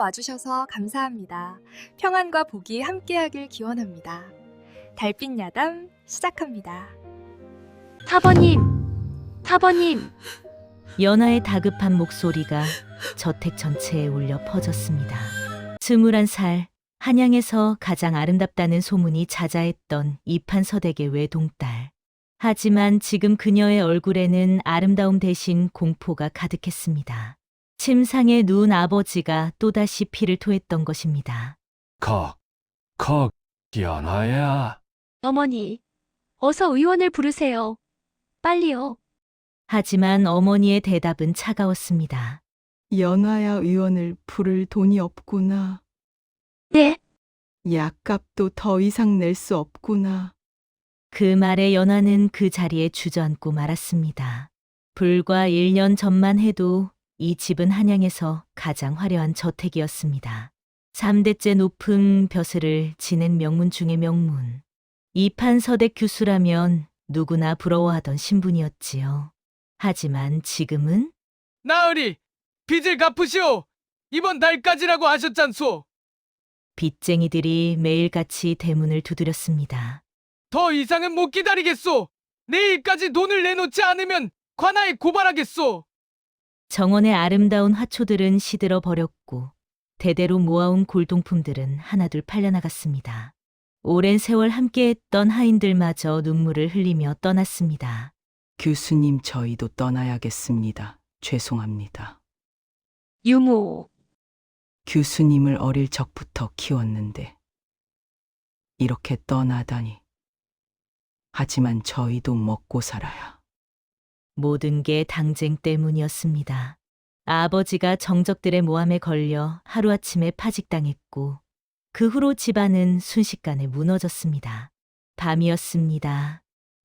와주셔서 감사합니다. 평안과 복이 함께하길 기원합니다. 달빛 야담 시작합니다. 사버님, 사버님, 연하의 다급한 목소리가 저택 전체에 울려 퍼졌습니다. 21살, 한양에서 가장 아름답다는 소문이 자자했던 이판서댁의 외동딸. 하지만 지금 그녀의 얼굴에는 아름다움 대신 공포가 가득했습니다. 침상에 누운 아버지가 또다시 피를 토했던 것입니다. 연아야. 어머니, 어서 의원을 부르세요. 빨리요. 하지만 어머니의 대답은 차가웠습니다. 연하야 의원을 부를 돈이 없구나. 네, 약값도 더 이상 낼 수 없구나. 그 말에 연하는 그 자리에 주저앉고 말았습니다. 불과 1년 전만 해도 이 집은 한양에서 가장 화려한 저택이었습니다. 3대째 높은 벼슬을 지낸 명문 중의 명문. 이판서댁 교수라면 누구나 부러워하던 신분이었지요. 하지만 지금은 나으리, 빚을 갚으시오. 이번 달까지라고 하셨잖소. 빚쟁이들이 매일같이 대문을 두드렸습니다. 더 이상은 못 기다리겠소. 내일까지 돈을 내놓지 않으면 관아에 고발하겠소. 정원의 아름다운 화초들은 시들어 버렸고 대대로 모아온 골동품들은 하나둘 팔려나갔습니다. 오랜 세월 함께했던 하인들마저 눈물을 흘리며 떠났습니다. 교수님 저희도 떠나야겠습니다. 죄송합니다. 유모, 교수님을 어릴 적부터 키웠는데 이렇게 떠나다니. 하지만 저희도 먹고 살아야. 모든 게 당쟁 때문이었습니다. 아버지가 정적들의 모함에 걸려 하루아침에 파직당했고 그 후로 집안은 순식간에 무너졌습니다. 밤이었습니다.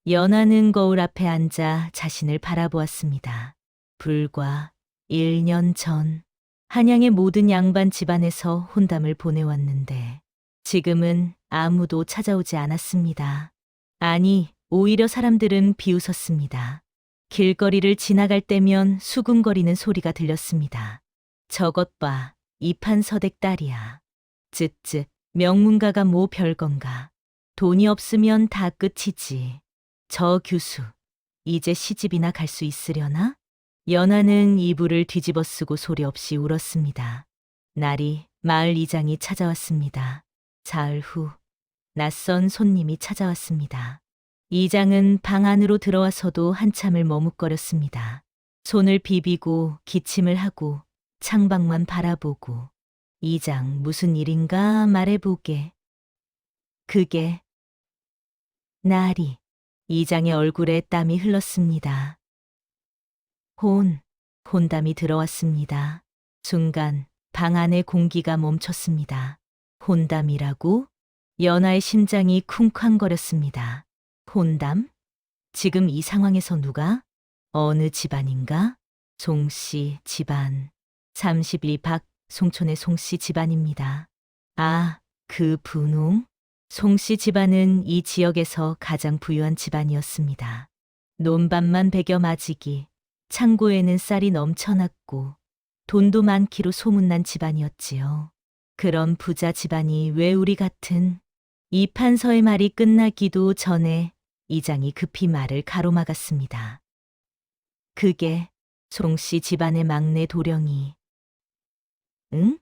연하는 거울 앞에 앉아 자신을 바라보았습니다. 불과 1년 전 한양의 모든 양반 집안에서 혼담을 보내왔는데 지금은 아무도 찾아오지 않았습니다. 아니, 오히려 사람들은 비웃었습니다. 길거리를 지나갈 때면 수군거리는 소리가 들렸습니다. 저것 봐, 이판서댁 딸이야. 쯧쯧, 명문가가 뭐 별건가. 돈이 없으면 다 끝이지. 저 교수, 이제 시집이나 갈 수 있으려나? 연하는 이불을 뒤집어 쓰고 소리 없이 울었습니다. 날이 마을 이장이 찾아왔습니다. 사흘 후 낯선 손님이 찾아왔습니다. 이장은 방 안으로 들어와서도 한참을 머뭇거렸습니다. 손을 비비고 기침을 하고 창밖만 바라보고 이장 무슨 일인가 말해보게. 그게 나리. 이장의 얼굴에 땀이 흘렀습니다. 혼담이 들어왔습니다. 순간 방 안의 공기가 멈췄습니다. 혼담이라고? 연하의 심장이 쿵쾅거렸습니다. 혼담? 지금 이 상황에서 누가? 어느 집안인가? 송씨 집안. 32박 송촌의 송씨 집안입니다. 아, 그 분홍? 송씨 집안은 이 지역에서 가장 부유한 집안이었습니다. 논밭만 베겨 맞이기, 창고에는 쌀이 넘쳐났고 돈도 많기로 소문난 집안이었지요. 그런 부자 집안이 왜 우리 같은 이판서의 말이 끝나기도 전에 이장이 급히 말을 가로막았습니다. 그게 송씨 집안의 막내 도령이. 응?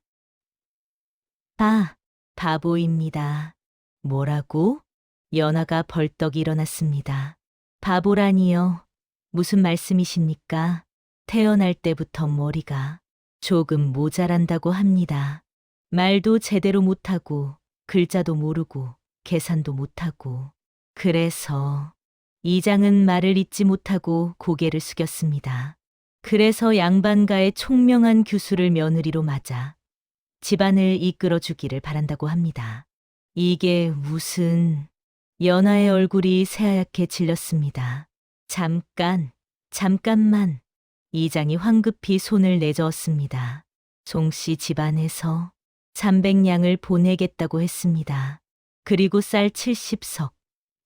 아, 바보입니다. 뭐라고? 연하가 벌떡 일어났습니다. 바보라니요. 무슨 말씀이십니까? 태어날 때부터 머리가 조금 모자란다고 합니다. 말도 제대로 못하고 글자도 모르고 계산도 못하고. 그래서 이장은 말을 잇지 못하고 고개를 숙였습니다. 그래서 양반가의 총명한 교수를 며느리로 맞아 집안을 이끌어 주기를 바란다고 합니다. 이게 무슨... 연하의 얼굴이 새하얗게 질렸습니다. 잠깐만. 이장이 황급히 손을 내저었습니다. 송씨 집안에서 300냥을 보내겠다고 했습니다. 그리고 쌀 70석,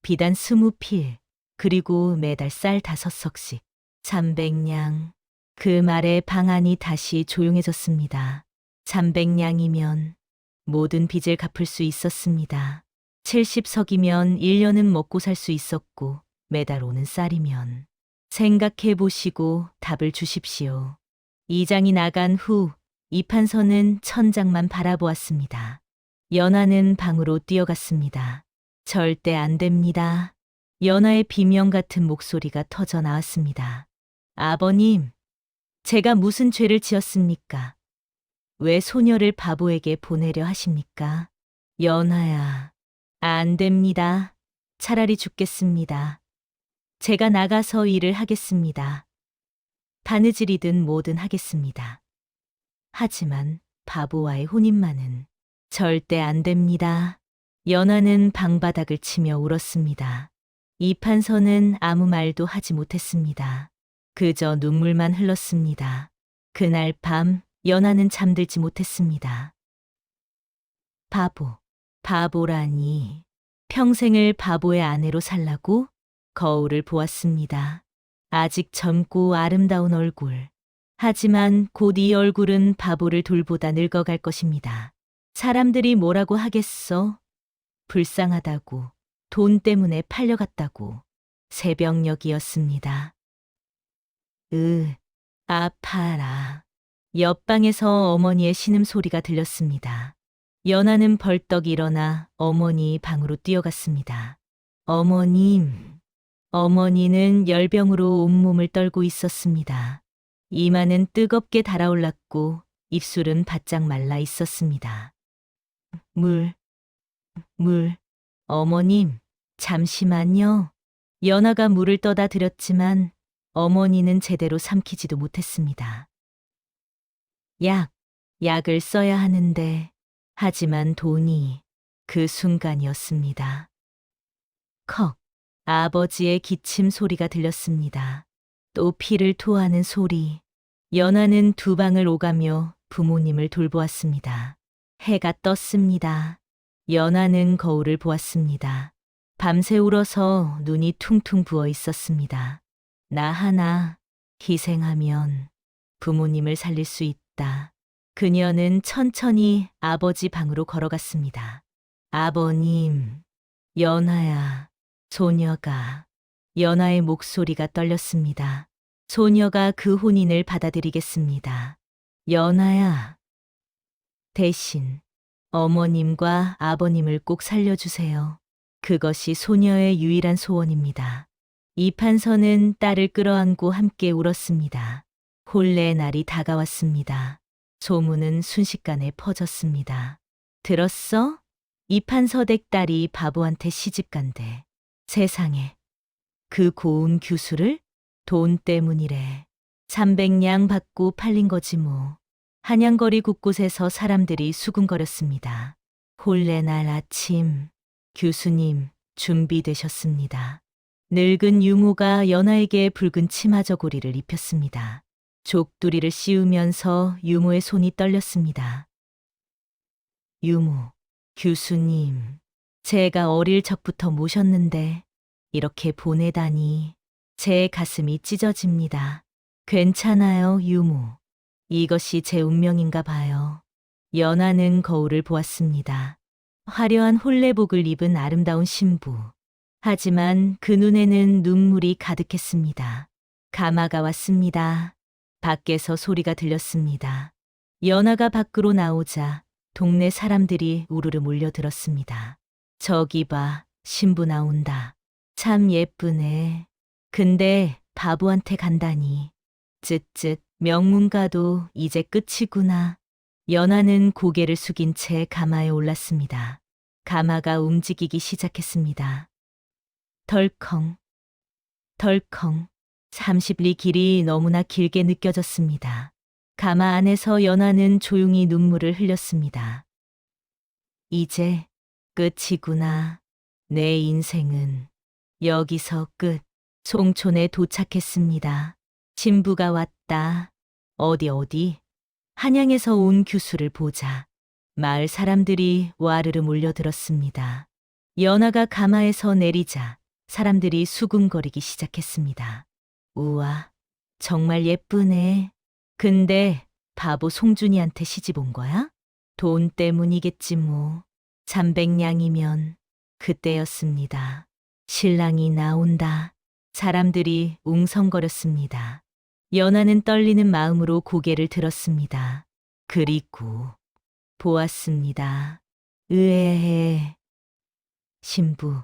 비단 20필, 그리고 매달 쌀 5석씩. 300냥. 그 말에 방 안이 다시 조용해졌습니다. 300냥이면 모든 빚을 갚을 수 있었습니다. 70석이면 1년은 먹고 살 수 있었고 매달 오는 쌀이면 생각해 보시고 답을 주십시오. 이장이 나간 후 이판서는 천장만 바라보았습니다. 연하는 방으로 뛰어갔습니다. 절대 안 됩니다. 연하의 비명 같은 목소리가 터져 나왔습니다. 아버님, 제가 무슨 죄를 지었습니까? 왜 소녀를 바보에게 보내려 하십니까? 연하야, 안 됩니다. 차라리 죽겠습니다. 제가 나가서 일을 하겠습니다. 바느질이든 뭐든 하겠습니다. 하지만 바보와의 혼인만은 절대 안 됩니다. 연하는 방바닥을 치며 울었습니다. 이판서는 아무 말도 하지 못했습니다. 그저 눈물만 흘렀습니다. 그날 밤 연하는 잠들지 못했습니다. 바보라니. 평생을 바보의 아내로 살라고? 거울을 보았습니다. 아직 젊고 아름다운 얼굴. 하지만 곧 이 얼굴은 바보를 돌보다 늙어갈 것입니다. 사람들이 뭐라고 하겠어? 불쌍하다고, 돈 때문에 팔려갔다고. 새벽녘이었습니다. 아파라. 옆방에서 어머니의 신음소리가 들렸습니다. 연하는 벌떡 일어나 어머니 방으로 뛰어갔습니다. 어머니는 열병으로 온몸을 떨고 있었습니다. 이마는 뜨겁게 달아올랐고 입술은 바짝 말라 있었습니다. 어머님, 잠시만요. 연하가 물을 떠다 드렸지만 어머니는 제대로 삼키지도 못했습니다. 약을 써야 하는데, 하지만 돈이 그 순간이었습니다. 컥, 아버지의 기침 소리가 들렸습니다. 또 피를 토하는 소리. 연하는 두 방을 오가며 부모님을 돌보았습니다. 해가 떴습니다. 연하는 거울을 보았습니다. 밤새 울어서 눈이 퉁퉁 부어 있었습니다. 나 하나 희생하면 부모님을 살릴 수 있다. 그녀는 천천히 아버지 방으로 걸어갔습니다. 아버님, 연하야, 연하의 목소리가 떨렸습니다. 소녀가 그 혼인을 받아들이겠습니다. 연하야, 대신 어머님과 아버님을 꼭 살려주세요. 그것이 소녀의 유일한 소원입니다. 이판서는 딸을 끌어안고 함께 울었습니다. 혼례의 날이 다가왔습니다. 소문은 순식간에 퍼졌습니다. 들었어? 이판서 댁 딸이 바보한테 시집간대. 세상에. 그 고운 규수를? 돈 때문이래. 300냥 받고 팔린 거지 뭐. 한양거리 곳곳에서 사람들이 수군거렸습니다. 혼례날 아침, 교수님 준비되셨습니다. 늙은 유모가 연하에게 붉은 치마 저고리를 입혔습니다. 족두리를 씌우면서 유모의 손이 떨렸습니다. 유모, 교수님, 제가 어릴 적부터 모셨는데 이렇게 보내다니 제 가슴이 찢어집니다. 괜찮아요, 유모. 이것이 제 운명인가 봐요. 연하는 거울을 보았습니다. 화려한 혼례복을 입은 아름다운 신부. 하지만 그 눈에는 눈물이 가득했습니다. 가마가 왔습니다. 밖에서 소리가 들렸습니다. 연하가 밖으로 나오자 동네 사람들이 우르르 몰려들었습니다. 저기 봐, 신부 나온다. 참 예쁘네. 근데 바보한테 간다니. 쯧쯧, 명문가도 이제 끝이구나. 연하는 고개를 숙인 채 가마에 올랐습니다. 가마가 움직이기 시작했습니다. 덜컹, 덜컹. 30리 길이 너무나 길게 느껴졌습니다. 가마 안에서 연하는 조용히 눈물을 흘렸습니다. 이제 끝이구나. 내 인생은 여기서 끝. 송촌에 도착했습니다. 신부가 왔다. 어디? 한양에서 온 규수를 보자. 마을 사람들이 와르르 몰려들었습니다. 연하가 가마에서 내리자 사람들이 수군거리기 시작했습니다. 우와, 정말 예쁘네. 근데 바보 송준이한테 시집 온 거야? 돈 때문이겠지 뭐. 300냥이면 그때였습니다. 신랑이 나온다. 사람들이 웅성거렸습니다. 연하는 떨리는 마음으로 고개를 들었습니다. 그리고 보았습니다. 으에해. 신부,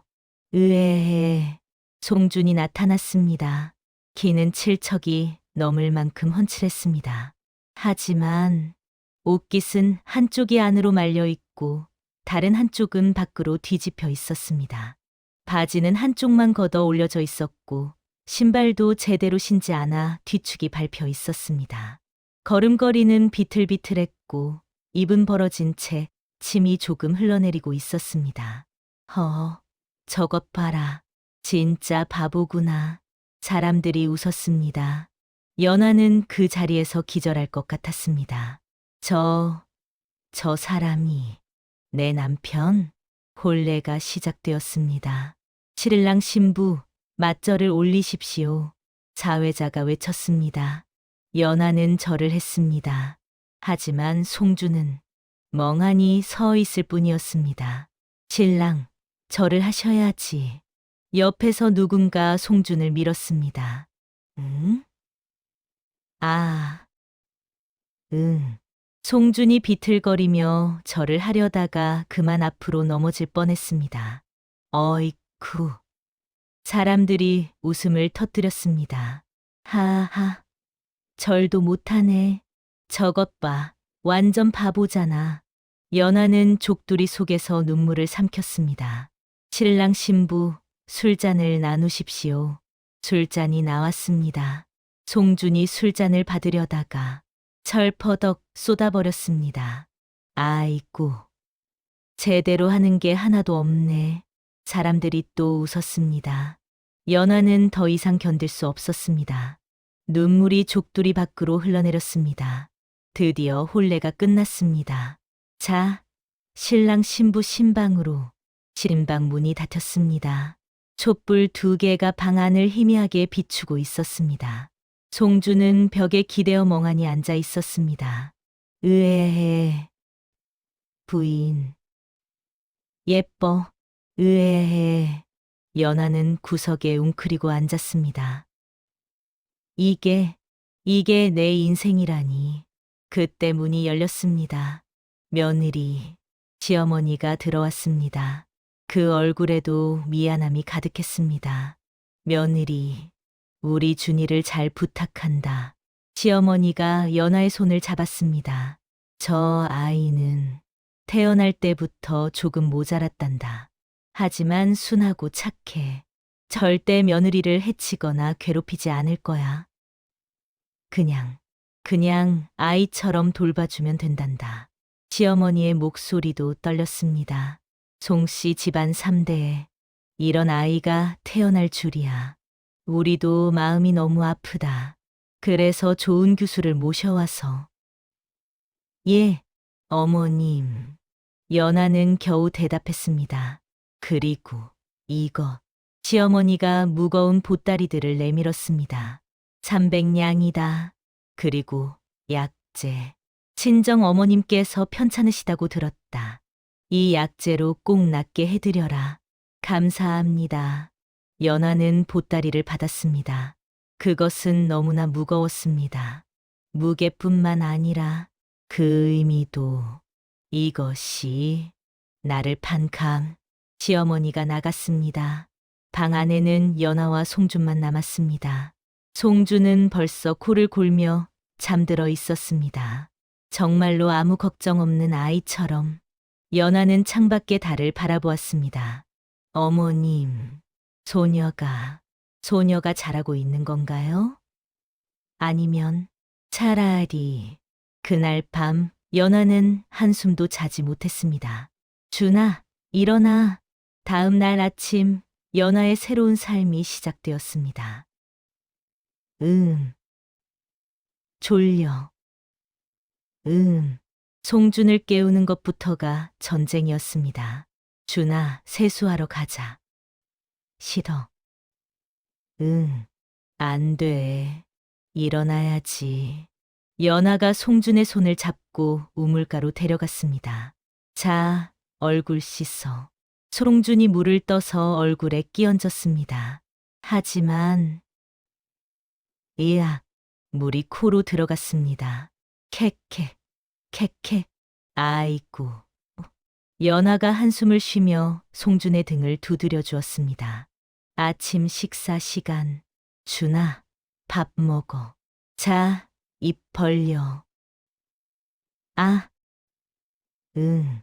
으에해. 송준이 나타났습니다. 키는 7척이 넘을 만큼 훤칠했습니다. 하지만 옷깃은 한쪽이 안으로 말려 있고 다른 한쪽은 밖으로 뒤집혀 있었습니다. 바지는 한쪽만 걷어 올려져 있었고 신발도 제대로 신지 않아 뒤축이 밟혀 있었습니다. 걸음걸이는 비틀비틀했고 입은 벌어진 채 침이 조금 흘러내리고 있었습니다. 저것 봐라. 진짜 바보구나. 사람들이 웃었습니다. 연하는 그 자리에서 기절할 것 같았습니다. 저 사람이 내 남편? 혼례가 시작되었습니다. 7일랑 신부, 맞절을 올리십시오. 사회자가 외쳤습니다. 연하는 절을 했습니다. 하지만 송주는 멍하니 서 있을 뿐이었습니다. 신랑, 절을 하셔야지. 옆에서 누군가 송준을 밀었습니다. 응? 응. 송준이 비틀거리며 절을 하려다가 그만 앞으로 넘어질 뻔했습니다. 어이쿠. 사람들이 웃음을 터뜨렸습니다. 하하. 절도 못하네. 저것 봐. 완전 바보잖아. 연하는 족두리 속에서 눈물을 삼켰습니다. 신랑 신부, 술잔을 나누십시오. 술잔이 나왔습니다. 송준이 술잔을 받으려다가 철퍼덕 쏟아버렸습니다. 아이고. 제대로 하는 게 하나도 없네. 사람들이 또 웃었습니다. 연하는 더 이상 견딜 수 없었습니다. 눈물이 족두리 밖으로 흘러내렸습니다. 드디어 혼례가 끝났습니다. 자, 신랑 신부 신방으로. 신방 문이 닫혔습니다. 촛불 2개가 방 안을 희미하게 비추고 있었습니다. 송주는 벽에 기대어 멍하니 앉아 있었습니다. 으에해. 부인. 예뻐. 으에해. 연하는 구석에 웅크리고 앉았습니다. 이게 내 인생이라니. 그때 문이 열렸습니다. 며느리, 시어머니가 들어왔습니다. 그 얼굴에도 미안함이 가득했습니다. 며느리, 우리 준이를 잘 부탁한다. 시어머니가 연하의 손을 잡았습니다. 저 아이는 태어날 때부터 조금 모자랐단다. 하지만 순하고 착해. 절대 며느리를 해치거나 괴롭히지 않을 거야. 그냥 아이처럼 돌봐주면 된단다. 시어머니의 목소리도 떨렸습니다. 송씨 집안 3대에 이런 아이가 태어날 줄이야. 우리도 마음이 너무 아프다. 그래서 좋은 교수를 모셔와서. 예, 어머님. 연하는 겨우 대답했습니다. 그리고 이거. 시어머니가 무거운 보따리들을 내밀었습니다. 300냥이다. 그리고 약재. 친정 어머님께서 편찮으시다고 들었다. 이 약재로 꼭 낫게 해드려라. 감사합니다. 연하는 보따리를 받았습니다. 그것은 너무나 무거웠습니다. 무게뿐만 아니라 그 의미도. 이것이 나를 판 감. 시어머니가 나갔습니다. 방 안에는 연하와 송준만 남았습니다. 송준은 벌써 코를 골며 잠들어 있었습니다. 정말로 아무 걱정 없는 아이처럼. 연하는 창밖의 달을 바라보았습니다. 어머님, 소녀가 자라고 있는 건가요? 아니면 차라리. 그날 밤 연하는 한숨도 자지 못했습니다. 준아, 일어나. 다음 날 아침 연하의 새로운 삶이 시작되었습니다. 졸려. 송준을 깨우는 것부터가 전쟁이었습니다. 준아, 세수하러 가자. 싫어. 안 돼. 일어나야지. 연아가 송준의 손을 잡고 우물가로 데려갔습니다. 자, 얼굴 씻어. 송준이 물을 떠서 얼굴에 끼얹었습니다. 하지만 으악, 물이 코로 들어갔습니다. 캐캐, 캐캐, 아이고. 연아가 한숨을 쉬며 송준의 등을 두드려 주었습니다. 아침 식사 시간. 준아, 밥 먹어. 자, 입 벌려. 아, 응.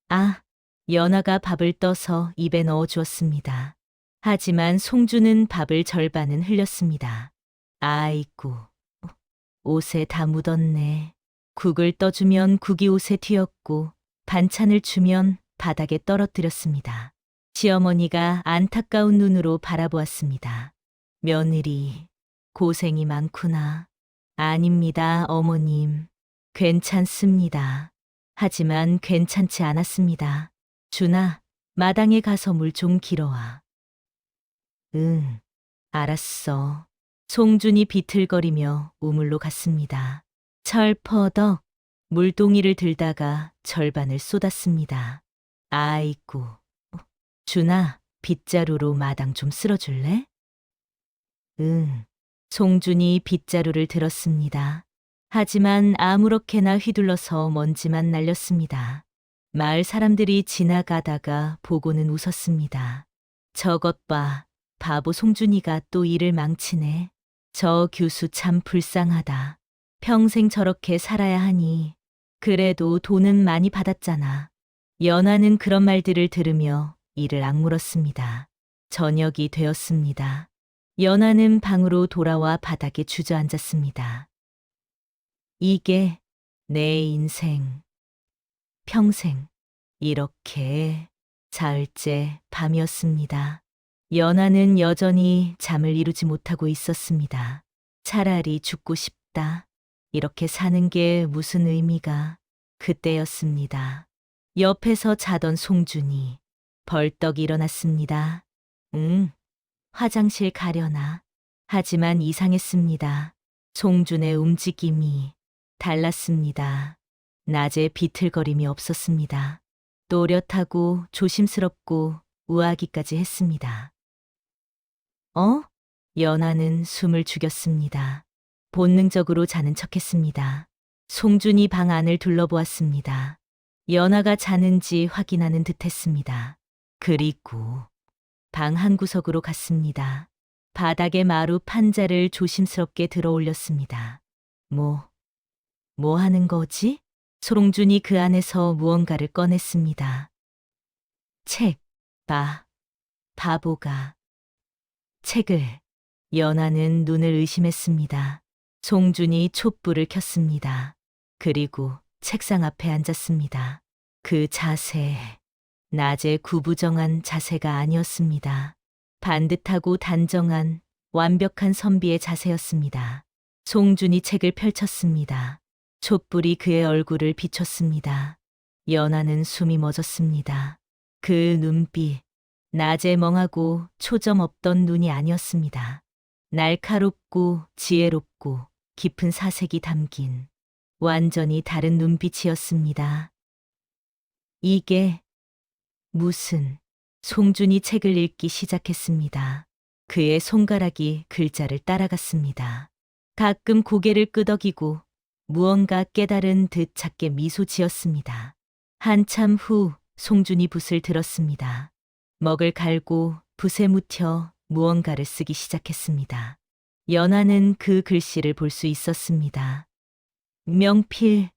아, 연아가 밥을 떠서 입에 넣어 주었습니다. 하지만 송준은 밥을 절반은 흘렸습니다. 아이고, 옷에 다 묻었네. 국을 떠주면 국이 옷에 튀었고 반찬을 주면 바닥에 떨어뜨렸습니다. 시어머니가 안타까운 눈으로 바라보았습니다. 며느리, 고생이 많구나. 아닙니다, 어머님. 괜찮습니다. 하지만 괜찮지 않았습니다. 준아, 마당에 가서 물 좀 길어와. 응, 알았어. 송준이 비틀거리며 우물로 갔습니다. 철퍼덕 물동이를 들다가 절반을 쏟았습니다. 아이고. 준아, 빗자루로 마당 좀 쓸어줄래? 응. 송준이 빗자루를 들었습니다. 하지만 아무렇게나 휘둘러서 먼지만 날렸습니다. 마을 사람들이 지나가다가 보고는 웃었습니다. 저것 봐, 바보 송준이가 또 일을 망치네. 저 교수 참 불쌍하다. 평생 저렇게 살아야 하니. 그래도 돈은 많이 받았잖아. 연아는 그런 말들을 들으며 이를 악물었습니다. 저녁이 되었습니다. 연아는 방으로 돌아와 바닥에 주저앉았습니다. 이게 내 인생. 평생 이렇게 사흘째 밤이었습니다. 연아는 여전히 잠을 이루지 못하고 있었습니다. 차라리 죽고 싶다. 이렇게 사는 게 무슨 의미가. 그때였습니다. 옆에서 자던 송준이 벌떡 일어났습니다. 응, 화장실 가려나. 하지만 이상했습니다. 송준의 움직임이 달랐습니다. 낮에 비틀거림이 없었습니다. 또렷하고 조심스럽고 우아하기까지 했습니다. 연아는 숨을 죽였습니다. 본능적으로 자는 척했습니다. 송준이 방 안을 둘러보았습니다. 연아가 자는지 확인하는 듯했습니다. 그리고 방 한구석으로 갔습니다. 바닥에 마루 판자를 조심스럽게 들어 올렸습니다. 뭐 하는 거지? 송준이 그 안에서 무언가를 꺼냈습니다. 책, 바보가. 책을. 연아는 눈을 의심했습니다. 송준이 촛불을 켰습니다. 그리고 책상 앞에 앉았습니다. 그 자세, 낮에 구부정한 자세가 아니었습니다. 반듯하고 단정한 완벽한 선비의 자세였습니다. 송준이 책을 펼쳤습니다. 촛불이 그의 얼굴을 비췄습니다. 연아는 숨이 멎었습니다. 그 눈빛, 낮에 멍하고 초점 없던 눈이 아니었습니다. 날카롭고 지혜롭고 깊은 사색이 담긴 완전히 다른 눈빛이었습니다. 이게 무슨. 송준이 책을 읽기 시작했습니다. 그의 손가락이 글자를 따라갔습니다. 가끔 고개를 끄덕이고 무언가 깨달은 듯 작게 미소 지었습니다. 한참 후 송준이 붓을 들었습니다. 먹을 갈고 붓에 묻혀 무언가를 쓰기 시작했습니다. 연아는 그 글씨를 볼 수 있었습니다. 명필,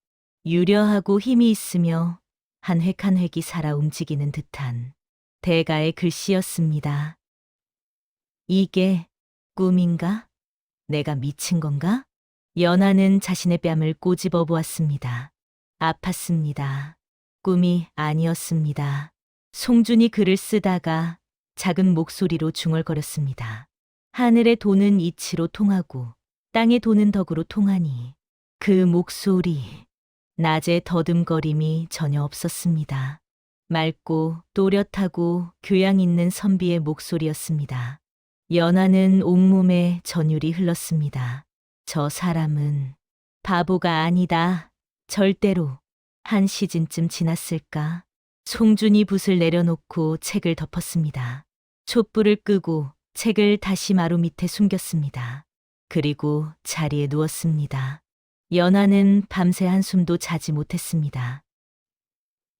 유려하고 힘이 있으며 한 획 한 획이 살아 움직이는 듯한 대가의 글씨였습니다. 이게 꿈인가? 내가 미친 건가? 연아는 자신의 뺨을 꼬집어 보았습니다. 아팠습니다. 꿈이 아니었습니다. 송준이 글을 쓰다가 작은 목소리로 중얼거렸습니다. 하늘의 도는 이치로 통하고 땅의 도는 덕으로 통하니. 그 목소리, 낮의 더듬거림이 전혀 없었습니다. 맑고 또렷하고 교양 있는 선비의 목소리였습니다. 연아는 온몸에 전율이 흘렀습니다. 저 사람은 바보가 아니다. 절대로. 한 시즌쯤 지났을까? 송준이 붓을 내려놓고 책을 덮었습니다. 촛불을 끄고 책을 다시 마루 밑에 숨겼습니다. 그리고 자리에 누웠습니다. 연아는 밤새 한숨도 자지 못했습니다.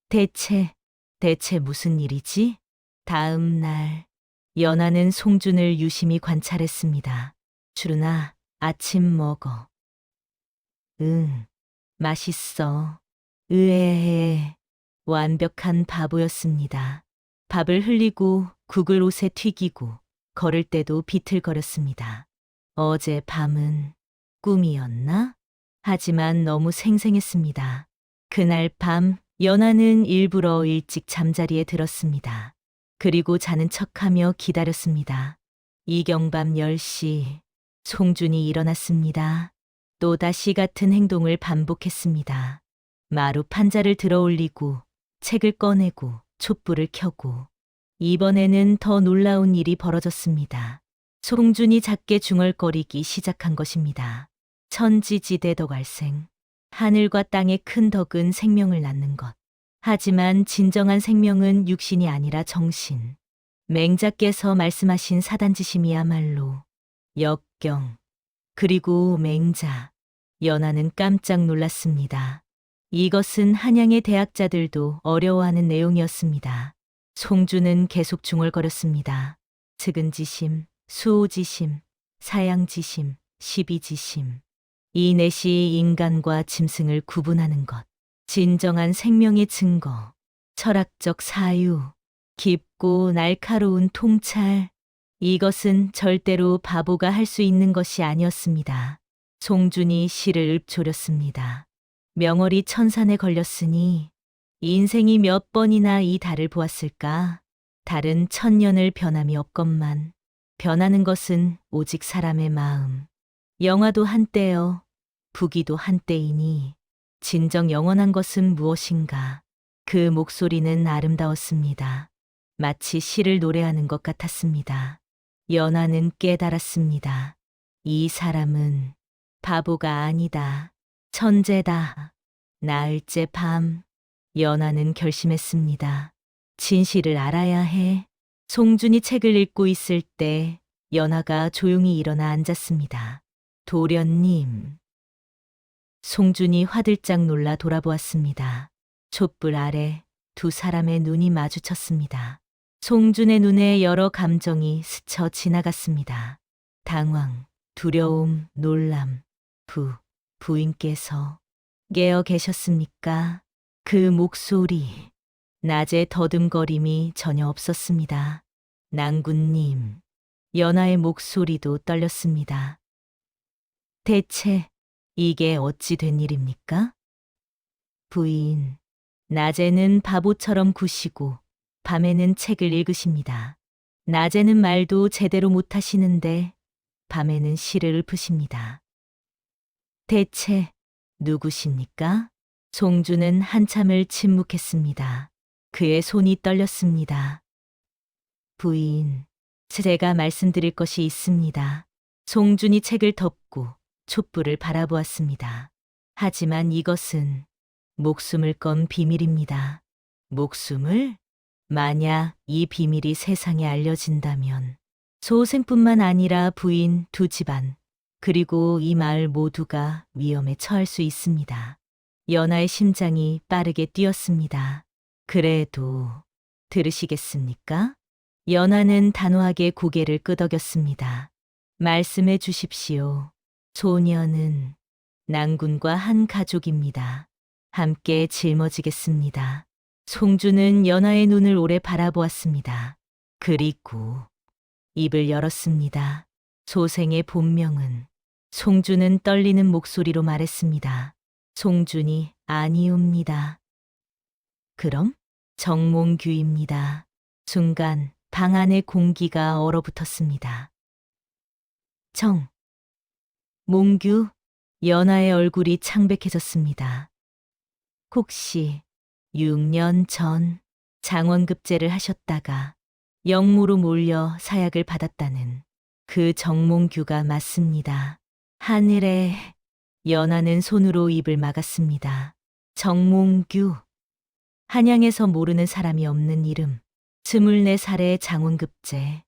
대체 무슨 일이지? 다음 날, 연아는 송준을 유심히 관찰했습니다. 주른아, 아침 먹어. 응, 맛있어. 으에에. 완벽한 바보였습니다. 밥을 흘리고 국을 옷에 튀기고 걸을 때도 비틀거렸습니다. 어제 밤은 꿈이었나? 하지만 너무 생생했습니다. 그날 밤 연아는 일부러 일찍 잠자리에 들었습니다. 그리고 자는 척하며 기다렸습니다. 이경밤 10시 송준이 일어났습니다. 또다시 같은 행동을 반복했습니다. 마루 판자를 들어 올리고 책을 꺼내고 촛불을 켜고 이번에는 더 놀라운 일이 벌어졌습니다. 송준이 작게 중얼거리기 시작한 것입니다. 천지지대 덕알생. 하늘과 땅의 큰 덕은 생명을 낳는 것. 하지만 진정한 생명은 육신이 아니라 정신. 맹자께서 말씀하신 사단지심이야말로 역경. 그리고 맹자. 연아는 깜짝 놀랐습니다. 이것은 한양의 대학자들도 어려워하는 내용이었습니다. 송준은 계속 중얼거렸습니다. 측은지심, 수호지심, 사양지심, 시비지심. 이 넷이 인간과 짐승을 구분하는 것. 진정한 생명의 증거. 철학적 사유. 깊고 날카로운 통찰. 이것은 절대로 바보가 할 수 있는 것이 아니었습니다. 송준이 시를 읊조렸습니다. 명월이 천산에 걸렸으니 인생이 몇 번이나 이 달을 보았을까? 달은 천년을 변함이 없건만 변하는 것은 오직 사람의 마음. 영화도 한때여 부기도 한때이니 진정 영원한 것은 무엇인가? 그 목소리는 아름다웠습니다. 마치 시를 노래하는 것 같았습니다. 연아는 깨달았습니다. 이 사람은 바보가 아니다. 천재다. 나흘째 밤, 연아는 결심했습니다. 진실을 알아야 해. 송준이 책을 읽고 있을 때 연아가 조용히 일어나 앉았습니다. 도련님. 송준이 화들짝 놀라 돌아보았습니다. 촛불 아래 두 사람의 눈이 마주쳤습니다. 송준의 눈에 여러 감정이 스쳐 지나갔습니다. 당황, 두려움, 놀람, 부인께서 깨어 계셨습니까? 그 목소리, 낮의 더듬거림이 전혀 없었습니다. 낭군님, 연아의 목소리도 떨렸습니다. 대체 이게 어찌 된 일입니까? 부인, 낮에는 바보처럼 구시고 밤에는 책을 읽으십니다. 낮에는 말도 제대로 못하시는데 밤에는 시를 읊으십니다. 대체 누구십니까? 송준은 한참을 침묵했습니다. 그의 손이 떨렸습니다. 부인, 제가 말씀드릴 것이 있습니다. 송준이 책을 덮고 촛불을 바라보았습니다. 하지만 이것은 목숨을 건 비밀입니다. 목숨을? 만약 이 비밀이 세상에 알려진다면 소생뿐만 아니라 부인 두 집안, 그리고 이 마을 모두가 위험에 처할 수 있습니다. 연아의 심장이 빠르게 뛰었습니다. 그래도 들으시겠습니까? 연아는 단호하게 고개를 끄덕였습니다. 말씀해 주십시오. 소녀는 낭군과 한 가족입니다. 함께 짊어지겠습니다. 송준은 연아의 눈을 오래 바라보았습니다. 그리고 입을 열었습니다. 소생의 본명은 송준은 떨리는 목소리로 말했습니다. 송준이 아니옵니다. 그럼 정몽규입니다. 순간 방 안의 공기가 얼어붙었습니다. 몽규, 연아의 얼굴이 창백해졌습니다. 혹시 6년 전 장원급제를 하셨다가 영무로 몰려 사약을 받았다는 그 정몽규가 맞습니다. 하늘에 연하는 손으로 입을 막았습니다. 정몽규. 한양에서 모르는 사람이 없는 이름. 24살의 장원급제.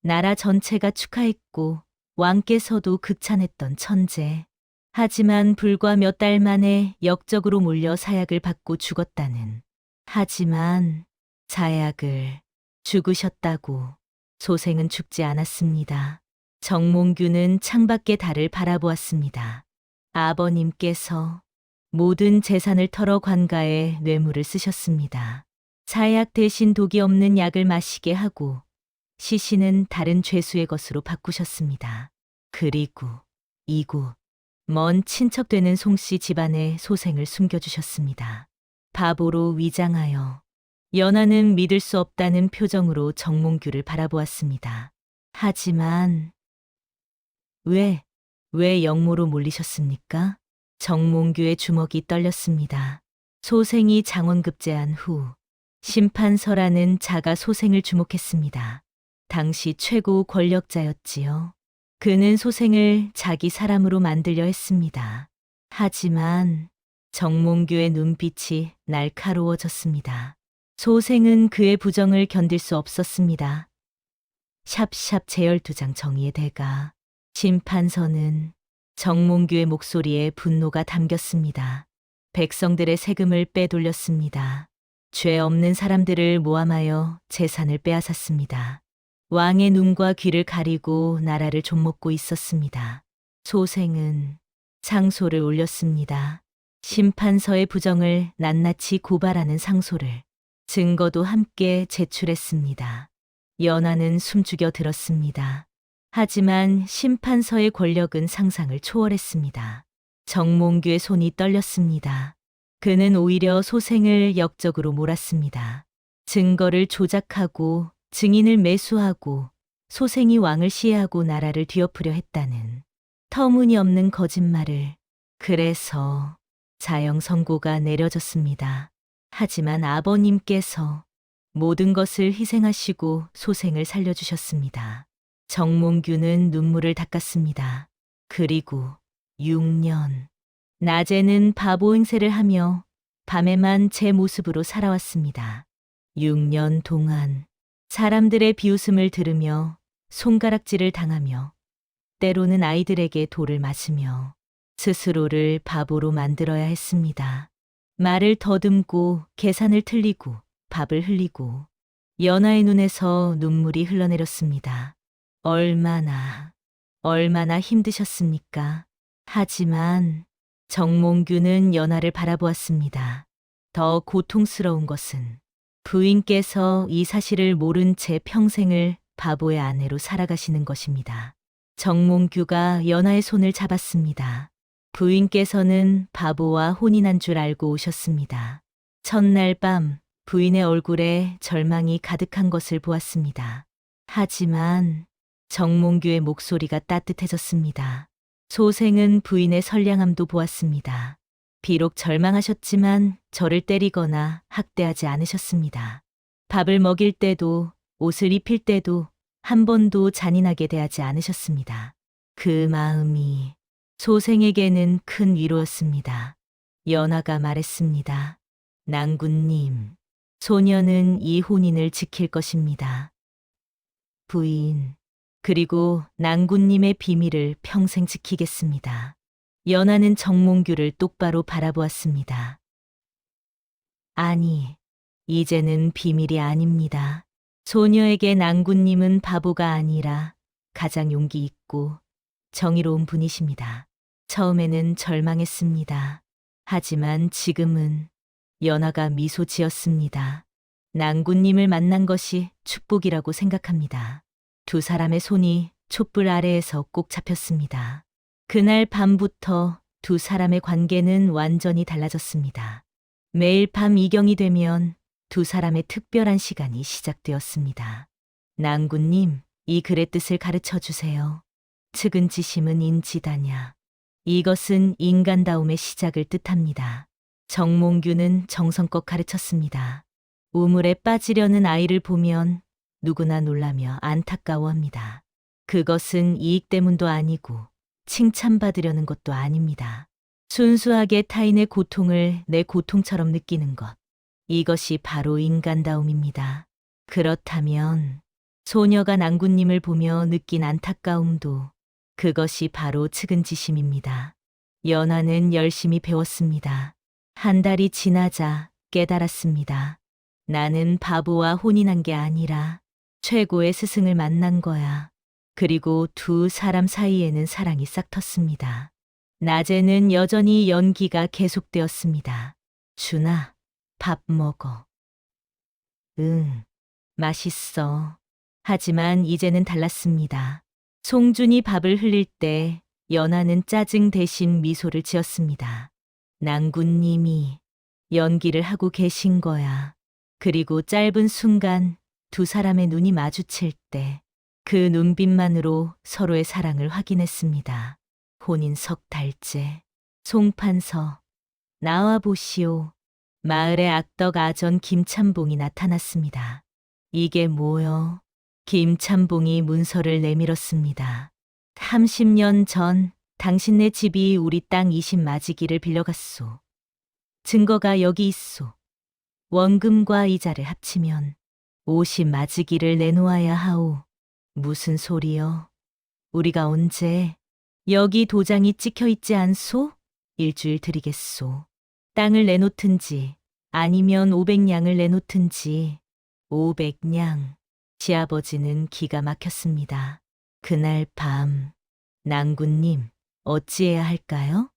나라 전체가 축하했고 왕께서도 극찬했던 천재. 하지만 불과 몇 달 만에 역적으로 몰려 사약을 받고 죽었다는. 하지만 사약을 죽으셨다고. 소생은 죽지 않았습니다. 정몽규는 창밖의 달을 바라보았습니다. 아버님께서 모든 재산을 털어 관가에 뇌물을 쓰셨습니다. 사약 대신 독이 없는 약을 마시게 하고 시신은 다른 죄수의 것으로 바꾸셨습니다. 그리고 이곳 먼 친척 되는 송씨 집안에 소생을 숨겨주셨습니다. 바보로 위장하여 연하는 믿을 수 없다는 표정으로 정몽규를 바라보았습니다. 하지만 왜 영모로 몰리셨습니까? 정몽규의 주먹이 떨렸습니다. 소생이 장원급제한 후 심판서라는 자가 소생을 주목했습니다. 당시 최고 권력자였지요. 그는 소생을 자기 사람으로 만들려 했습니다. 하지만 정몽규의 눈빛이 날카로워졌습니다. 소생은 그의 부정을 견딜 수 없었습니다. 샵샵 제12장 정의의 대가. 심판서는 정몽규의 목소리에 분노가 담겼습니다. 백성들의 세금을 빼돌렸습니다. 죄 없는 사람들을 모함하여 재산을 빼앗았습니다. 왕의 눈과 귀를 가리고 나라를 좀먹고 있었습니다. 소생은 상소를 올렸습니다. 심판서의 부정을 낱낱이 고발하는 상소를. 증거도 함께 제출했습니다. 연하는 숨죽여 들었습니다. 하지만 심판서의 권력은 상상을 초월했습니다. 정몽규의 손이 떨렸습니다. 그는 오히려 소생을 역적으로 몰았습니다. 증거를 조작하고 증인을 매수하고 소생이 왕을 시해하고 나라를 뒤엎으려 했다는 터무니없는 거짓말을. 그래서 사형 선고가 내려졌습니다. 하지만 아버님께서 모든 것을 희생하시고 소생을 살려주셨습니다. 정몽규는 눈물을 닦았습니다. 그리고 6년. 낮에는 바보 행세를 하며 밤에만 제 모습으로 살아왔습니다. 6년 동안 사람들의 비웃음을 들으며 손가락질을 당하며 때로는 아이들에게 돌을 맞으며 스스로를 바보로 만들어야 했습니다. 말을 더듬고 계산을 틀리고 밥을 흘리고 연하의 눈에서 눈물이 흘러내렸습니다. 얼마나 힘드셨습니까? 하지만 정몽규는 연하를 바라보았습니다. 더 고통스러운 것은 부인께서 이 사실을 모른 채 평생을 바보의 아내로 살아가시는 것입니다. 정몽규가 연하의 손을 잡았습니다. 부인께서는 바보와 혼인한 줄 알고 오셨습니다. 첫날 밤 부인의 얼굴에 절망이 가득한 것을 보았습니다. 하지만 정몽규의 목소리가 따뜻해졌습니다. 소생은 부인의 선량함도 보았습니다. 비록 절망하셨지만 저를 때리거나 학대하지 않으셨습니다. 밥을 먹일 때도 옷을 입힐 때도 한 번도 잔인하게 대하지 않으셨습니다. 그 마음이 소생에게는 큰 위로였습니다. 연하가 말했습니다. 낭군님, 소녀는 이 혼인을 지킬 것입니다. 부인, 그리고 낭군님의 비밀을 평생 지키겠습니다. 연하는 정몽규를 똑바로 바라보았습니다. 아니, 이제는 비밀이 아닙니다. 소녀에게 낭군님은 바보가 아니라 가장 용기 있고 정의로운 분이십니다. 처음에는 절망했습니다. 하지만 지금은. 연하가 미소 지었습니다. 낭군님을 만난 것이 축복이라고 생각합니다. 두 사람의 손이 촛불 아래에서 꼭 잡혔습니다. 그날 밤부터 두 사람의 관계는 완전히 달라졌습니다. 매일 밤 이경이 되면 두 사람의 특별한 시간이 시작되었습니다. 낭군님, 이 글의 뜻을 가르쳐 주세요. 측은지심은 인지다냐. 이것은 인간다움의 시작을 뜻합니다. 정몽규는 정성껏 가르쳤습니다. 우물에 빠지려는 아이를 보면 누구나 놀라며 안타까워합니다. 그것은 이익 때문도 아니고 칭찬받으려는 것도 아닙니다. 순수하게 타인의 고통을 내 고통처럼 느끼는 것. 이것이 바로 인간다움입니다. 그렇다면 소녀가 낭군님을 보며 느낀 안타까움도 그것이 바로 측은지심입니다. 연하는 열심히 배웠습니다. 한 달이 지나자 깨달았습니다. 나는 바보와 혼인한 게 아니라 최고의 스승을 만난 거야. 그리고 두 사람 사이에는 사랑이 싹 텄습니다. 낮에는 여전히 연기가 계속되었습니다. 준아, 밥 먹어. 응, 맛있어. 하지만 이제는 달랐습니다. 송준이 밥을 흘릴 때 연하는 짜증 대신 미소를 지었습니다. 낭군님이 연기를 하고 계신 거야. 그리고 짧은 순간 두 사람의 눈이 마주칠 때 그 눈빛만으로 서로의 사랑을 확인했습니다. 혼인 석 달째. 송판서. 나와 보시오. 마을의 악덕 아전 김참봉이 나타났습니다. 이게 뭐여? 김참봉이 문서를 내밀었습니다. 30년 전 당신네 집이 우리 땅 20마지기를 빌려갔소. 증거가 여기 있소. 원금과 이자를 합치면 50마지기를 내놓아야 하오. 무슨 소리여? 우리가 언제? 여기 도장이 찍혀 있지 않소? 일주일 드리겠소. 땅을 내놓든지 아니면 500냥을 내놓든지. 500냥. 시아버지는 기가 막혔습니다. 그날 밤 낭군님 어찌해야 할까요?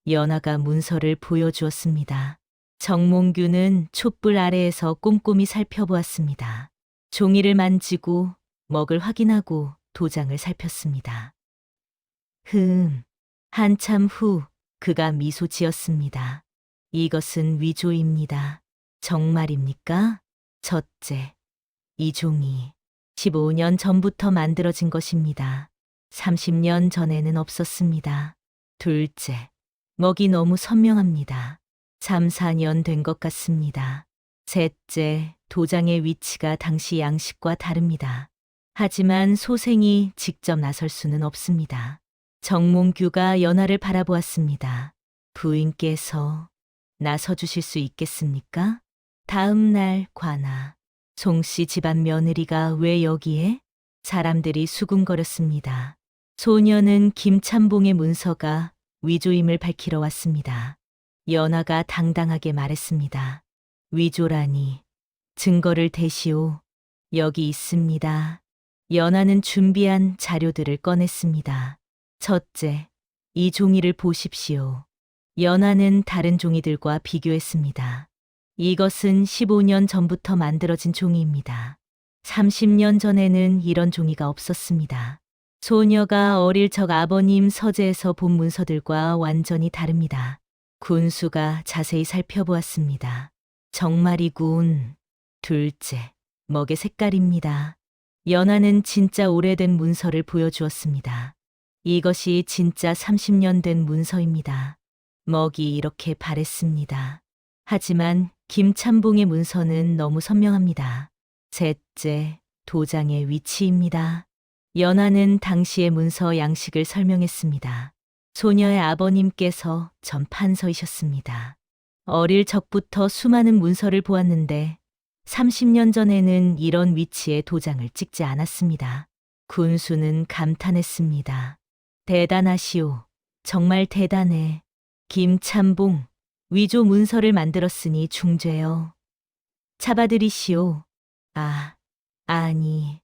연하가 문서를 보여주었습니다. 정몽규는 촛불 아래에서 꼼꼼히 살펴보았습니다. 종이를 만지고 먹을 확인하고 도장을 살폈습니다. 한참 후 그가 미소 지었습니다. 이것은 위조입니다. 정말입니까? 첫째, 이 종이 15년 전부터 만들어진 것입니다. 30년 전에는 없었습니다. 둘째, 먹이 너무 선명합니다. 3, 4년 된 것 같습니다. 셋째, 도장의 위치가 당시 양식과 다릅니다. 하지만 소생이 직접 나설 수는 없습니다. 정몽규가 연하를 바라보았습니다. 부인께서 나서주실 수 있겠습니까? 다음 날 관아. 송씨 집안 며느리가 왜 여기에? 사람들이 수군거렸습니다. 소녀는 김참봉의 문서가 위조임을 밝히러 왔습니다. 연하가 당당하게 말했습니다. 위조라니. 증거를 대시오. 여기 있습니다. 연하는 준비한 자료들을 꺼냈습니다. 첫째, 이 종이를 보십시오. 연하는 다른 종이들과 비교했습니다. 이것은 15년 전부터 만들어진 종이입니다. 30년 전에는 이런 종이가 없었습니다. 소녀가 어릴 적 아버님 서재에서 본 문서들과 완전히 다릅니다. 군수가 자세히 살펴보았습니다. 정말이군. 둘째, 먹의 색깔입니다. 연하는 진짜 오래된 문서를 보여주었습니다. 이것이 진짜 30년 된 문서입니다. 먹이 이렇게 바랬습니다. 하지만 김참봉의 문서는 너무 선명합니다. 셋째, 도장의 위치입니다. 연하는 당시의 문서 양식을 설명했습니다. 소녀의 아버님께서 전 판서이셨습니다. 어릴 적부터 수많은 문서를 보았는데 30년 전에는 이런 위치에 도장을 찍지 않았습니다. 군수는 감탄했습니다. 대단하시오. 정말 대단해. 김참봉, 위조 문서를 만들었으니 중죄여. 잡아들이시오. 아니.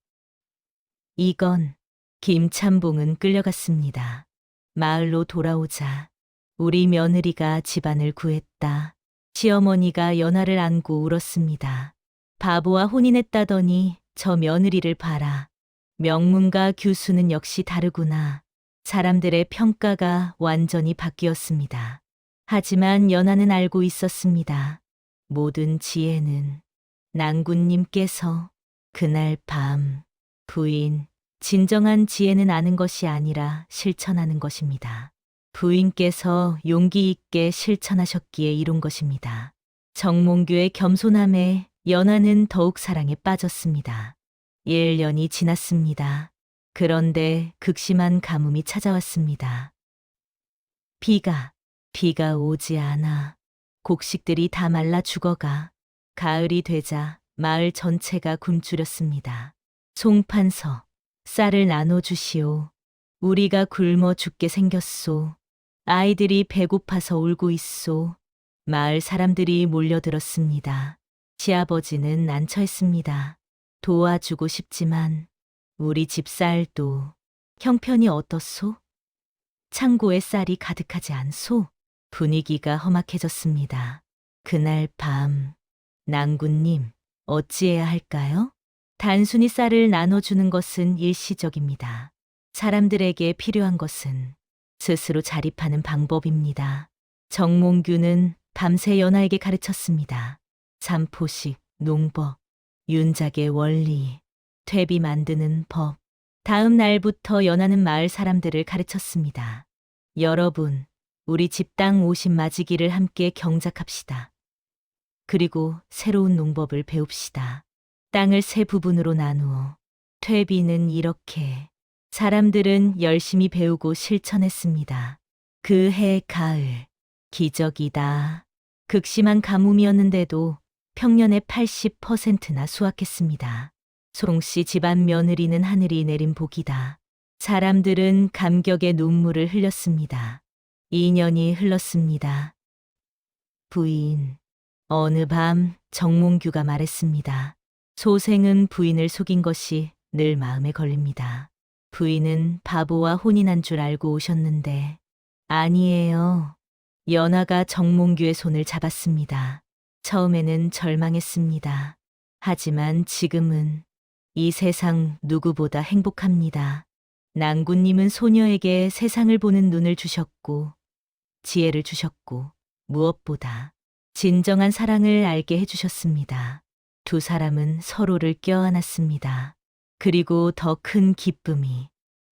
이건 김참봉은 끌려갔습니다. 마을로 돌아오자 우리 며느리가 집안을 구했다. 시어머니가 연하를 안고 울었습니다. 바보와 혼인했다더니 저 며느리를 봐라. 명문가 규수는 역시 다르구나. 사람들의 평가가 완전히 바뀌었습니다. 하지만 연하는 알고 있었습니다. 모든 지혜는 낭군님께서 그날 밤 부인, 진정한 지혜는 아는 것이 아니라 실천하는 것입니다. 부인께서 용기 있게 실천하셨기에 이룬 것입니다. 정몽규의 겸손함에 연하는 더욱 사랑에 빠졌습니다. 1년이 지났습니다. 그런데 극심한 가뭄이 찾아왔습니다. 비가 오지 않아. 곡식들이 다 말라 죽어가. 가을이 되자 마을 전체가 굶주렸습니다. 송판서, 쌀을 나눠주시오. 우리가 굶어 죽게 생겼소. 아이들이 배고파서 울고 있소. 마을 사람들이 몰려들었습니다. 시아버지는 난처했습니다. 도와주고 싶지만 우리 집 쌀도 형편이 어떻소? 창고에 쌀이 가득하지 않소? 분위기가 험악해졌습니다. 그날 밤, 낭군님, 어찌해야 할까요? 단순히 쌀을 나눠주는 것은 일시적입니다. 사람들에게 필요한 것은 스스로 자립하는 방법입니다. 정몽규는 밤새 연하에게 가르쳤습니다. 삼포식, 농법, 윤작의 원리, 퇴비 만드는 법. 다음 날부터 연하는 마을 사람들을 가르쳤습니다. 여러분, 우리 집당 50 맞이기를 함께 경작합시다. 그리고 새로운 농법을 배웁시다. 땅을 세 부분으로 나누어 퇴비는 이렇게. 사람들은 열심히 배우고 실천했습니다. 그 해 가을, 기적이다. 극심한 가뭄이었는데도 평년의 80%나 수확했습니다. 송씨 집안 며느리는 하늘이 내린 복이다. 사람들은 감격의 눈물을 흘렸습니다. 2년이 흘렀습니다. 부인, 어느 밤 정몽규가 말했습니다. 소생은 부인을 속인 것이 늘 마음에 걸립니다. 부인은 바보와 혼인한 줄 알고 오셨는데 아니에요. 연하가 정몽규의 손을 잡았습니다. 처음에는 절망했습니다. 하지만 지금은 이 세상 누구보다 행복합니다. 낭군님은 소녀에게 세상을 보는 눈을 주셨고 지혜를 주셨고 무엇보다 진정한 사랑을 알게 해주셨습니다. 두 사람은 서로를 껴안았습니다. 그리고 더 큰 기쁨이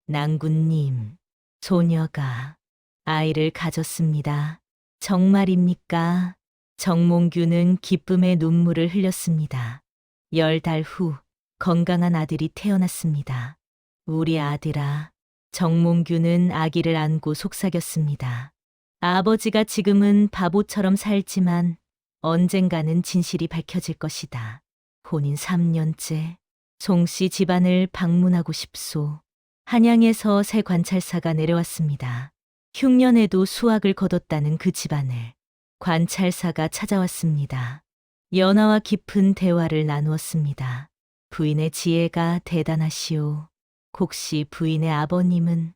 낭군님, 소녀가 아이를 가졌습니다. 정말입니까? 정몽규는 기쁨의 눈물을 흘렸습니다. 10달 후 건강한 아들이 태어났습니다. 우리 아들아. 정몽규는 아기를 안고 속삭였습니다. 아버지가 지금은 바보처럼 살지만 언젠가는 진실이 밝혀질 것이다. 혼인 3년째. 송씨 집안을 방문하고 싶소. 한양에서 새 관찰사가 내려왔습니다. 흉년에도 수확을 거뒀다는 그 집안을 관찰사가 찾아왔습니다. 연하와 깊은 대화를 나누었습니다. 부인의 지혜가 대단하시오. 혹시 부인의 아버님은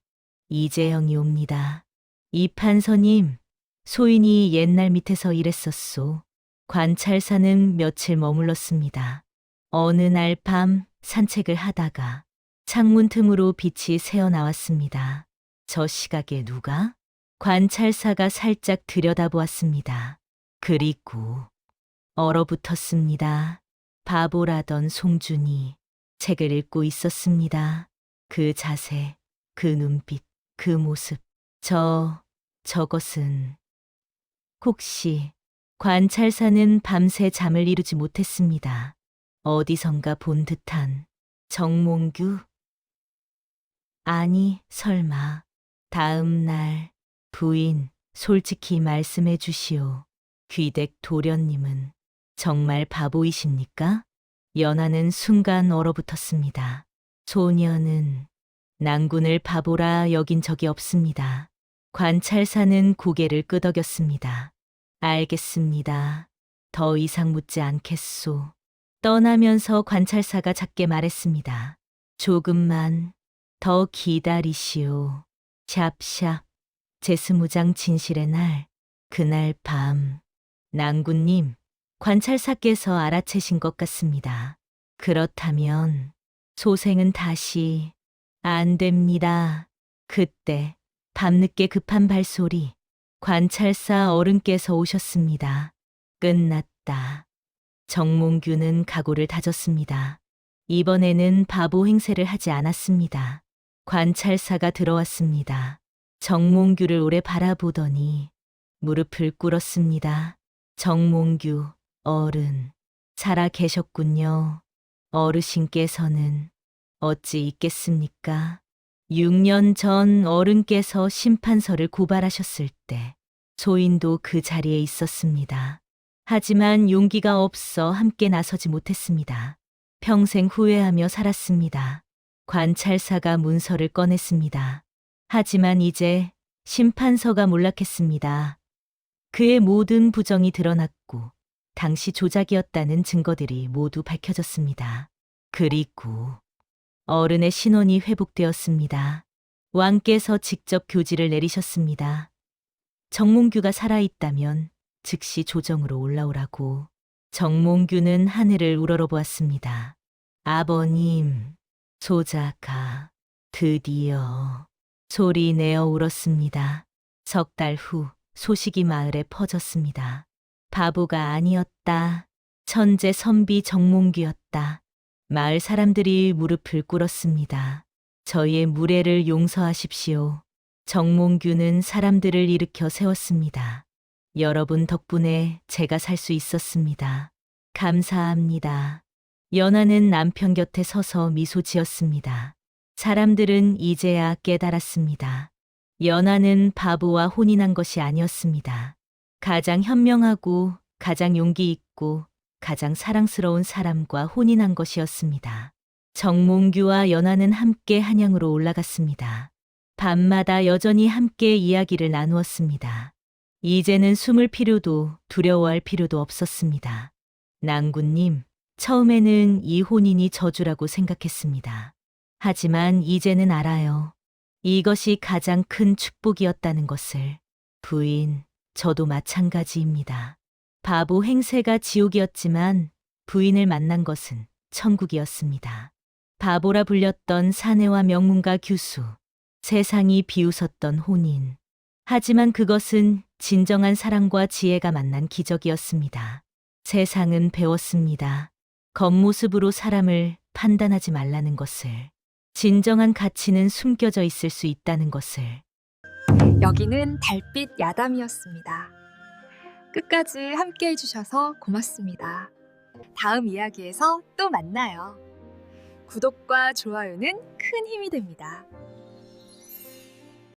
이재영이옵니다. 이판서님, 소인이 옛날 밑에서 일했었소. 관찰사는 며칠 머물렀습니다. 어느 날 밤 산책을 하다가 창문 틈으로 빛이 새어나왔습니다. 저 시각에 누가? 관찰사가 살짝 들여다보았습니다. 그리고 얼어붙었습니다. 바보라던 송준이 책을 읽고 있었습니다. 그 자세, 그 눈빛, 그 모습. 저것은. 혹시 관찰사는 밤새 잠을 이루지 못했습니다. 어디선가 본 듯한 정몽규? 아니, 설마. 다음 날, 부인, 솔직히 말씀해 주시오. 귀댁 도련님은 정말 바보이십니까? 연하는 순간 얼어붙었습니다. 소녀는 낭군을 바보라 여긴 적이 없습니다. 관찰사는 고개를 끄덕였습니다. 알겠습니다. 더 이상 묻지 않겠소. 떠나면서 관찰사가 작게 말했습니다. 조금만 더 기다리시오. 샵샵. 제스무장 진실의 날, 그날 밤. 낭군님, 관찰사께서 알아채신 것 같습니다. 그렇다면 소생은 다시 안 됩니다. 그때 밤늦게 급한 발소리. 관찰사 어른께서 오셨습니다. 끝났다. 정몽규는 각오를 다졌습니다. 이번에는 바보 행세를 하지 않았습니다. 관찰사가 들어왔습니다. 정몽규를 오래 바라보더니 무릎을 꿇었습니다. 정몽규 어른, 살아 계셨군요. 어르신께서는 어찌 있겠습니까? 6년 전 어른께서 심판서를 고발하셨을 때 소인도 그 자리에 있었습니다. 하지만 용기가 없어 함께 나서지 못했습니다. 평생 후회하며 살았습니다. 관찰사가 문서를 꺼냈습니다. 하지만 이제 심판서가 몰락했습니다. 그의 모든 부정이 드러났고 당시 조작이었다는 증거들이 모두 밝혀졌습니다. 그리고 어른의 신원이 회복되었습니다. 왕께서 직접 교지를 내리셨습니다. 정몽규가 살아있다면 즉시 조정으로 올라오라고. 정몽규는 하늘을 우러러보았습니다. 아버님, 소자가 드디어 소리 내어 울었습니다. 석 달 후 소식이 마을에 퍼졌습니다. 바보가 아니었다. 천재 선비 정몽규였다. 마을 사람들이 무릎을 꿇었습니다. 저희의 무례를 용서하십시오. 정몽규는 사람들을 일으켜 세웠습니다. 여러분 덕분에 제가 살 수 있었습니다. 감사합니다. 연하는 남편 곁에 서서 미소 지었습니다. 사람들은 이제야 깨달았습니다. 연하는 바보와 혼인한 것이 아니었습니다. 가장 현명하고 가장 용기 있고 가장 사랑스러운 사람과 혼인한 것이었습니다. 정몽규와 연하는 함께 한양으로 올라갔습니다. 밤마다 여전히 함께 이야기를 나누었습니다. 이제는 숨을 필요도 두려워할 필요도 없었습니다. 낭군님, 처음에는 이 혼인이 저주라고 생각했습니다. 하지만 이제는 알아요. 이것이 가장 큰 축복이었다는 것을. 부인, 저도 마찬가지입니다. 바보 행세가 지옥이었지만 부인을 만난 것은 천국이었습니다. 바보라 불렸던 사내와 명문가 규수, 세상이 비웃었던 혼인. 하지만 그것은 진정한 사랑과 지혜가 만난 기적이었습니다. 세상은 배웠습니다. 겉모습으로 사람을 판단하지 말라는 것을. 진정한 가치는 숨겨져 있을 수 있다는 것을. 여기는 달빛 야담이었습니다. 끝까지 함께 해주셔서 고맙습니다. 다음 이야기에서 또 만나요. 구독과 좋아요는 큰 힘이 됩니다.